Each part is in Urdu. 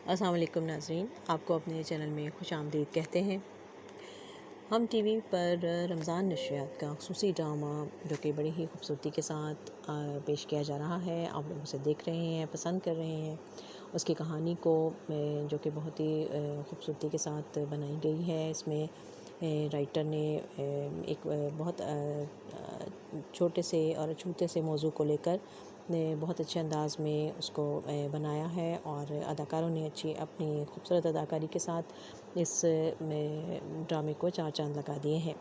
السلام علیکم ناظرین، آپ کو اپنے چینل میں خوش آمدید کہتے ہیں۔ ہم ٹی وی پر رمضان نشریات کا خصوصی ڈرامہ جو کہ بڑی ہی خوبصورتی کے ساتھ پیش کیا جا رہا ہے، آپ لوگ اسے دیکھ رہے ہیں، پسند کر رہے ہیں۔ اس کی کہانی کو جو کہ بہت ہی خوبصورتی کے ساتھ بنائی گئی ہے۔ اس میں رائٹر نے ایک بہت چھوٹے سے اور چھوٹے سے موضوع کو لے کر بہت اچھے انداز میں اس کو بنایا ہے، اور اداکاروں نے اپنی خوبصورت اداکاری کے ساتھ اس ڈرامے کو چار چاند لگا دیے ہیں۔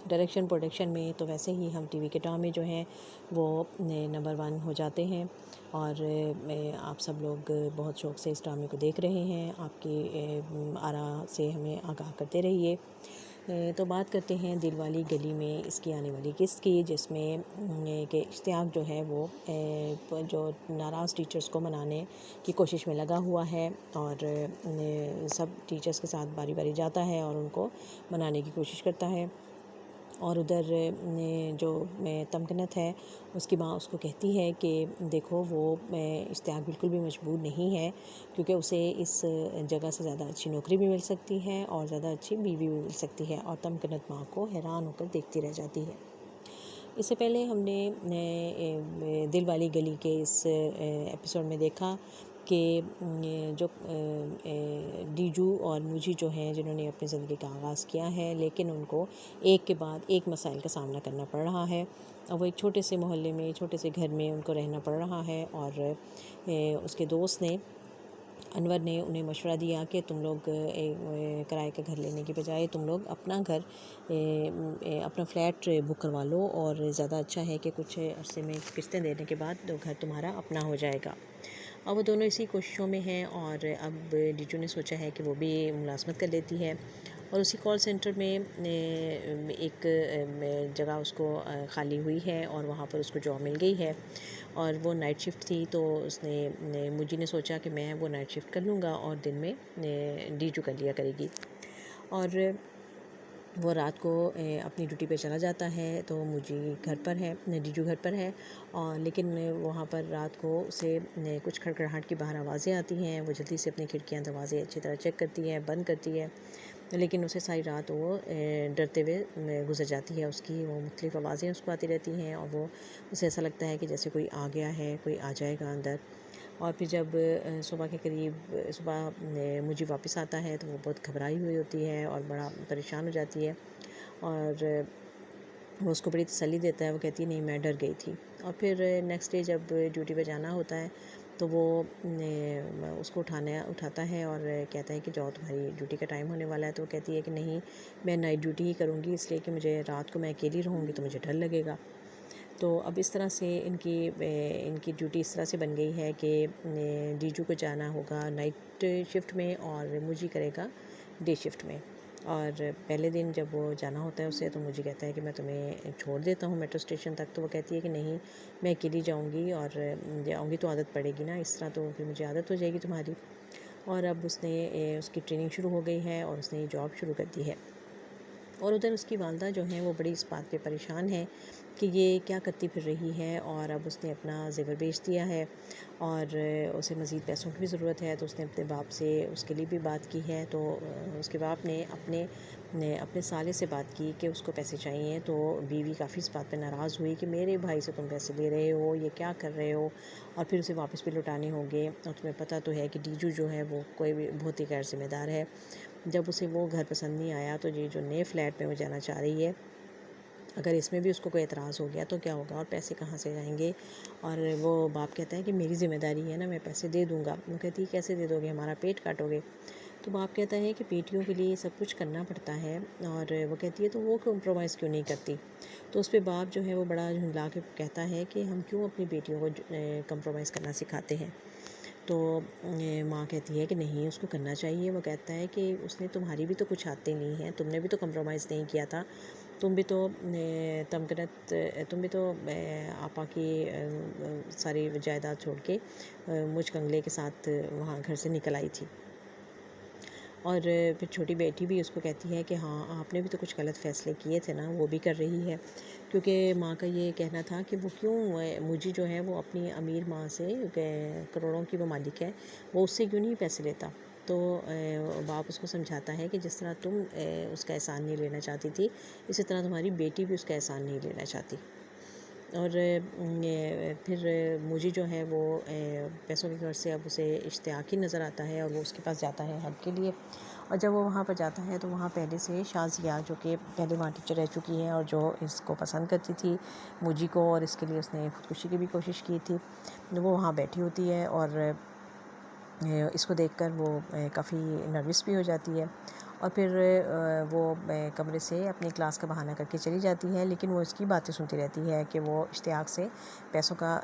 ڈائریکشن پروڈکشن میں تو ویسے ہی ہم ٹی وی کے ڈرامے جو ہیں وہ نمبر 1 ہو جاتے ہیں، اور آپ سب لوگ بہت شوق سے اس ڈرامے کو دیکھ رہے ہیں۔ آپ کی آراء سے ہمیں آگاہ کرتے رہیے۔ تو بات کرتے ہیں دل والی گلی میں اس کی آنے والی قسط کی، جس میں کہ اشتیاق جو ہے وہ جو ناراض ٹیچرز کو منانے کی کوشش میں لگا ہوا ہے، اور سب ٹیچرز کے ساتھ باری باری جاتا ہے اور ان کو منانے کی کوشش کرتا ہے۔ اور ادھر جو تمکنت ہے، اس کی ماں اس کو کہتی ہے کہ دیکھو وہ اشتیاق بالکل بھی مجبور نہیں ہے، کیونکہ اسے اس جگہ سے زیادہ اچھی نوکری بھی مل سکتی ہے اور زیادہ اچھی بیوی بھی مل سکتی ہے، اور تمکنت ماں کو حیران ہو کر دیکھتی رہ جاتی ہے۔ اس سے پہلے ہم نے دل والی گلی کے اس ایپیسوڈ میں دیکھا کہ جو ڈیجو اور موجی جو ہیں، جنہوں نے اپنی زندگی کا آغاز کیا ہے، لیکن ان کو ایک کے بعد ایک مسائل کا سامنا کرنا پڑ رہا ہے، اور وہ ایک چھوٹے سے محلے میں، چھوٹے سے گھر میں ان کو رہنا پڑ رہا ہے، اور اس کے دوست نے، انور نے انہیں مشورہ دیا کہ تم لوگ کرائے کا گھر لینے کی بجائے تم لوگ اپنا گھر، اپنا فلیٹ بک کروا لو، اور زیادہ اچھا ہے کہ کچھ عرصے میں قسطیں دینے کے بعد گھر تمہارا اپنا ہو جائے گا۔ اب وہ دونوں اسی کوششوں میں ہیں، اور اب ڈیجو نے سوچا ہے کہ وہ بھی ملازمت کر لیتی ہے، اور اسی کال سینٹر میں ایک جگہ اس کو خالی ہوئی ہے، اور وہاں پر اس کو جاب مل گئی ہے، اور وہ نائٹ شفٹ تھی، تو اس نے مجھی نے سوچا کہ میں وہ نائٹ شفٹ کر لوں گا اور دن میں ڈیجو کر لیا کرے گی، اور وہ رات کو اپنی ڈیوٹی پہ چلا جاتا ہے، تو مجھی گھر پر ہے، ڈیجو گھر پر ہے، اور لیکن وہاں پر رات کو اسے کچھ کھڑکھڑاہٹ کی باہر آوازیں آتی ہیں۔ وہ جلدی سے اپنی کھڑکیاں دروازے اچھی طرح چیک کرتی ہے، بند کرتی ہے، لیکن اسے ساری رات وہ ڈرتے ہوئے گزر جاتی ہے۔ اس کی وہ مختلف آوازیں اس کو آتی رہتی ہیں، اور وہ اسے ایسا لگتا ہے کہ جیسے کوئی آ گیا ہے، کوئی آ جائے گا اندر۔ اور پھر جب صبح کے قریب مجھے واپس آتا ہے، تو وہ بہت گھبرائی ہوئی ہوتی ہے اور بڑا پریشان ہو جاتی ہے، اور وہ اس کو بڑی تسلی دیتا ہے۔ وہ کہتی ہے نہیں، میں ڈر گئی تھی۔ اور پھر نیکسٹ ڈے جب ڈیوٹی پہ جانا ہوتا ہے، تو وہ اس کو اٹھاتا ہے اور کہتا ہے کہ جاؤ، تمہاری ڈیوٹی کا ٹائم ہونے والا ہے۔ تو وہ کہتی ہے کہ نہیں، میں نائٹ ڈیوٹی ہی کروں گی، اس لیے کہ مجھے رات کو میں اکیلی رہوں گی تو مجھے ڈر لگے گا۔ تو اب اس طرح سے ان کی ڈیوٹی اس طرح سے بن گئی ہے کہ ڈیجو کو جانا ہوگا نائٹ شفٹ میں، اور مجھے کرے گا ڈے شفٹ میں۔ اور پہلے دن جب وہ جانا ہوتا ہے اسے، تو مجھے کہتا ہے کہ میں تمہیں چھوڑ دیتا ہوں میٹرو اسٹیشن تک، تو وہ کہتی ہے کہ نہیں، میں اکیلی جاؤں گی، اور جاؤں گی تو عادت پڑے گی نا، اس طرح تو پھر مجھے عادت ہو جائے گی تمہاری۔ اور اب اس کی ٹریننگ شروع ہو گئی ہے، اور اس نے یہ جاب شروع کر دی ہے، اور ادھر اس کی والدہ جو ہیں وہ بڑی اس بات پہ پریشان ہے کہ یہ کیا کرتی پھر رہی ہے، اور اب اس نے اپنا زیور بیچ دیا ہے، اور اسے مزید پیسوں کی بھی ضرورت ہے، تو اس نے اپنے باپ سے اس کے لیے بھی بات کی ہے۔ تو اس کے باپ نے اپنے سالے سے بات کی کہ اس کو پیسے چاہیے، تو بیوی کافی اس بات پہ ناراض ہوئی کہ میرے بھائی سے تم پیسے لے رہے ہو، یہ کیا کر رہے ہو، اور پھر اسے واپس بھی لوٹانے ہوں گے، اور تمہیں پتہ تو ہے کہ ڈیجو جو ہے وہ کوئی بھی بہت ہی غیر ذمہ دار ہے۔ جب اسے وہ گھر پسند نہیں آیا، تو یہ جو نئے فلیٹ میں وہ جانا چاہ رہی ہے، اگر اس میں بھی اس کو کوئی اعتراض ہو گیا تو کیا ہوگا، اور پیسے کہاں سے جائیں گے۔ اور وہ باپ کہتا ہے کہ میری ذمہ داری ہے نا، میں پیسے دے دوں گا۔ وہ کہتی ہے کیسے دے دو گے، ہمارا پیٹ کاٹو گے۔ تو باپ کہتا ہے کہ بیٹیوں کے لیے سب کچھ کرنا پڑتا ہے، اور وہ کہتی ہے تو وہ کمپرومائز کیوں نہیں کرتی۔ تو اس پہ باپ جو ہے وہ بڑا جھنجلا کے کہتا ہے کہ ہم کیوں اپنی بیٹیوں کو کمپرومائز کرنا سکھاتے ہیں۔ تو ماں کہتی ہے کہ نہیں، اس کو کرنا چاہیے۔ وہ کہتا ہے کہ اس نے تمہاری بھی تو کچھ آتے نہیں ہیں، تم نے بھی تو کمپرومائز نہیں کیا تھا، تم بھی تو آپا کی ساری جائیداد چھوڑ کے مجھ کنگلے کے ساتھ وہاں گھر سے نکل آئی تھی۔ اور پھر چھوٹی بیٹی بھی اس کو کہتی ہے کہ ہاں آپ نے بھی تو کچھ غلط فیصلے کیے تھے نا، وہ بھی کر رہی ہے، کیونکہ ماں کا یہ کہنا تھا کہ وہ کیوں موجی جو ہے وہ اپنی امیر ماں سے، کروڑوں کی وہ مالک ہے، وہ اس سے کیوں نہیں پیسے لیتا؟ تو باپ اس کو سمجھاتا ہے کہ جس طرح تم اس کا احسان نہیں لینا چاہتی تھی، اسی طرح تمہاری بیٹی بھی اس کا احسان نہیں لینا چاہتی۔ اور پھر موجی جو ہے وہ پیسوں کی غرض سے اب اسے اشتیاق ہی نظر آتا ہے، اور وہ اس کے پاس جاتا ہے ہیلپ کے لیے۔ اور جب وہ وہاں پر جاتا ہے تو وہاں پہلے سے شازیہ، جو کہ پہلے وہاں ٹیچر رہ چکی ہے اور جو اس کو پسند کرتی تھی موجی کو، اور اس کے لیے اس نے خودکشی کی بھی کوشش کی تھی، وہ وہاں بیٹھی ہوتی ہے، اور اس کو دیکھ کر وہ کافی نروس بھی ہو جاتی ہے، اور پھر وہ کمرے سے اپنی کلاس کا بہانہ کر کے چلی جاتی ہے، لیکن وہ اس کی باتیں سنتی رہتی ہے کہ وہ اشتیاق سے پیسوں کا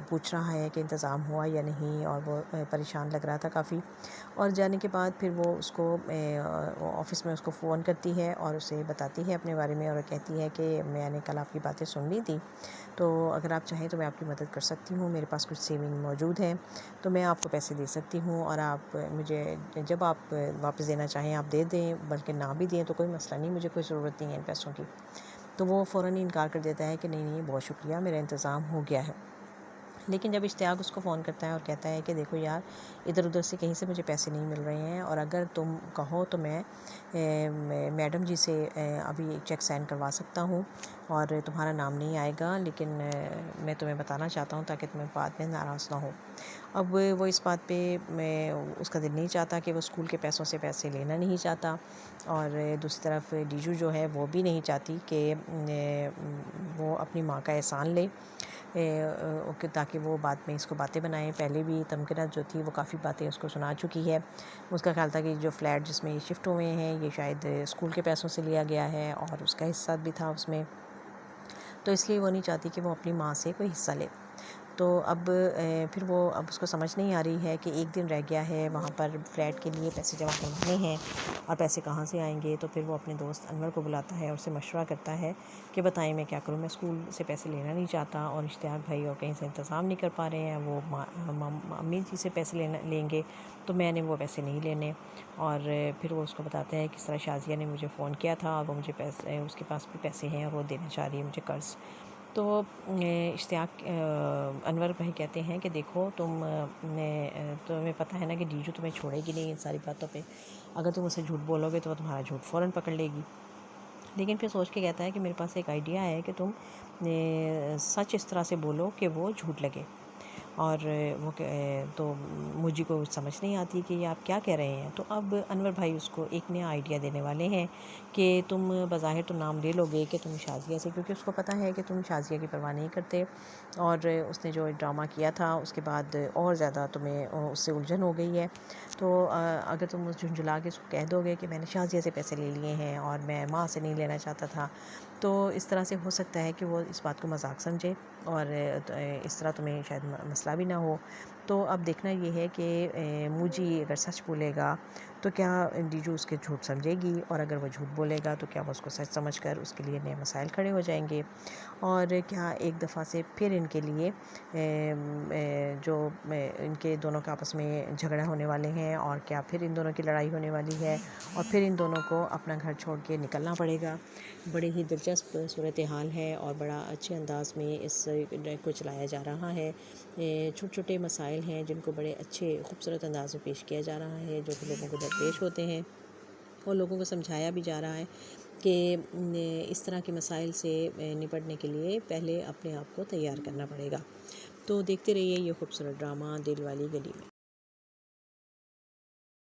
پوچھ رہا ہے کہ انتظام ہوا یا نہیں، اور وہ پریشان لگ رہا تھا کافی۔ اور جانے کے بعد پھر وہ اس کو آفس میں اس کو فون کرتی ہے اور اسے بتاتی ہے اپنے بارے میں، اور کہتی ہے کہ میں نے کل آپ کی باتیں سن لی تھی، تو اگر آپ چاہیں تو میں آپ کی مدد کر سکتی ہوں، میرے پاس کچھ سیونگ موجود ہے، تو میں آپ کو پیسے دے سکتی ہوں، اور آپ مجھے جب آپ واپس دینا چاہیں آپ دے دیں، بلکہ نہ بھی دیں تو کوئی مسئلہ نہیں، مجھے کوئی ضرورت نہیں ہے ان پیسوں کی۔ تو وہ فوراً ہی انکار کر دیتا ہے کہ نہیں نہیں بہت شکریہ، میرا انتظام ہو گیا ہے۔ لیکن جب اشتیاق اس کو فون کرتا ہے اور کہتا ہے کہ دیکھو یار، ادھر ادھر سے کہیں سے مجھے پیسے نہیں مل رہے ہیں، اور اگر تم کہو تو میں میڈم جی سے ابھی چیک سائن کروا سکتا ہوں، اور تمہارا نام نہیں آئے گا، لیکن میں تمہیں بتانا چاہتا ہوں تاکہ تمہیں بعد میں ناراض نہ ہو۔ اب وہ اس بات پہ اس کا دل نہیں چاہتا کہ وہ اسکول کے پیسوں سے پیسے لینا نہیں چاہتا، اور دوسری طرف ڈیجو جو ہے وہ بھی نہیں چاہتی کہ وہ اپنی ماں کا احسان لے، تاکہ وہ بعد میں اس کو باتیں بنائیں۔ پہلے بھی تمکنہ جو تھی وہ کافی باتیں اس کو سنا چکی ہے، اس کا خیال تھا کہ جو فلیٹ جس میں یہ شفٹ ہوئے ہیں یہ شاید اسکول کے پیسوں سے لیا گیا ہے، اور اس کا حصہ بھی تھا اس میں، تو اس لیے وہ نہیں چاہتی کہ وہ اپنی ماں سے کوئی حصہ لے۔ تو اب پھر وہ اب اس کو سمجھ نہیں آ رہی ہے کہ ایک دن رہ گیا ہے وہاں پر فلیٹ کے لیے پیسے جمع کروانے ہیں، اور پیسے کہاں سے آئیں گے۔ تو پھر وہ اپنے دوست انور کو بلاتا ہے اور اس سے مشورہ کرتا ہے کہ بتائیں میں کیا کروں، میں اسکول سے پیسے لینا نہیں چاہتا، اور اشتیاق بھائی اور کہیں سے انتظام نہیں کر پا رہے ہیں، وہ امی جی سے پیسے لیں گے تو میں نے وہ پیسے نہیں لینے۔ اور پھر وہ اس کو بتاتا ہے کہ اس طرح شازیہ نے مجھے فون کیا تھا، اور وہ مجھے پیسے، اس کے پاس بھی پیسے ہیں اور وہ دینا چاہ رہی ہے مجھے قرض۔ تو اشتیاق انور بھائی کہتے ہیں کہ دیکھو تمہیں پتہ ہے نا کہ ڈیجو تمہیں چھوڑے گی نہیں ان ساری باتوں پہ، اگر تم اسے جھوٹ بولو گے تو وہ تمہارا جھوٹ فوراً پکڑ لے گی۔ لیکن پھر سوچ کے کہتا ہے کہ میرے پاس ایک آئیڈیا ہے کہ تم سچ اس طرح سے بولو کہ وہ جھوٹ لگے، اور وہ تو مجھے کو سمجھ نہیں آتی کہ یہ آپ کیا کہہ رہے ہیں۔ تو اب انور بھائی اس کو ایک نیا آئیڈیا دینے والے ہیں کہ تم بظاہر تو نام لے لو گے کہ تم شازیہ سے، کیونکہ اس کو پتہ ہے کہ تم شازیہ کی پرواہ نہیں کرتے، اور اس نے جو ڈرامہ کیا تھا اس کے بعد اور زیادہ تمہیں اس سے الجھن ہو گئی ہے، تو اگر تم جھنجھلا کے اس کو کہہ دو گے کہ میں نے شازیہ سے پیسے لے لیے ہیں اور میں ماں سے نہیں لینا چاہتا تھا، تو اس طرح سے ہو سکتا ہے کہ وہ اس بات کو مذاق سمجھے، اور اس طرح تمہیں شاید مسئلہ بھی نہ ہو۔ تو اب دیکھنا یہ ہے کہ موجی اگر سچ بولے گا تو کیا ڈیجو اس کے جھوٹ سمجھے گی، اور اگر وہ جھوٹ بولے گا تو کیا وہ اس کو سچ سمجھ کر اس کے لیے نئے مسائل کھڑے ہو جائیں گے، اور کیا ایک دفعہ سے پھر ان کے لیے جو ان کے دونوں کا آپس میں جھگڑا ہونے والے ہیں، اور کیا پھر ان دونوں کی لڑائی ہونے والی ہے، اور پھر ان دونوں کو اپنا گھر چھوڑ کے نکلنا پڑے گا۔ بڑی ہی دلچسپ صورتحال ہے، اور بڑا اچھے انداز میں اس کو چلایا جا رہا ہے۔ چھوٹے چھوٹے مسائل ہیں جن کو بڑے اچھے خوبصورت انداز میں پیش کیا جا رہا ہے، جو کہ لوگوں کو درپیش ہوتے ہیں، اور لوگوں کو سمجھایا بھی جا رہا ہے کہ اس طرح کے مسائل سے نپٹنے کے لیے پہلے اپنے آپ کو تیار کرنا پڑے گا۔ تو دیکھتے رہیے یہ خوبصورت ڈرامہ دل والی گلی میں۔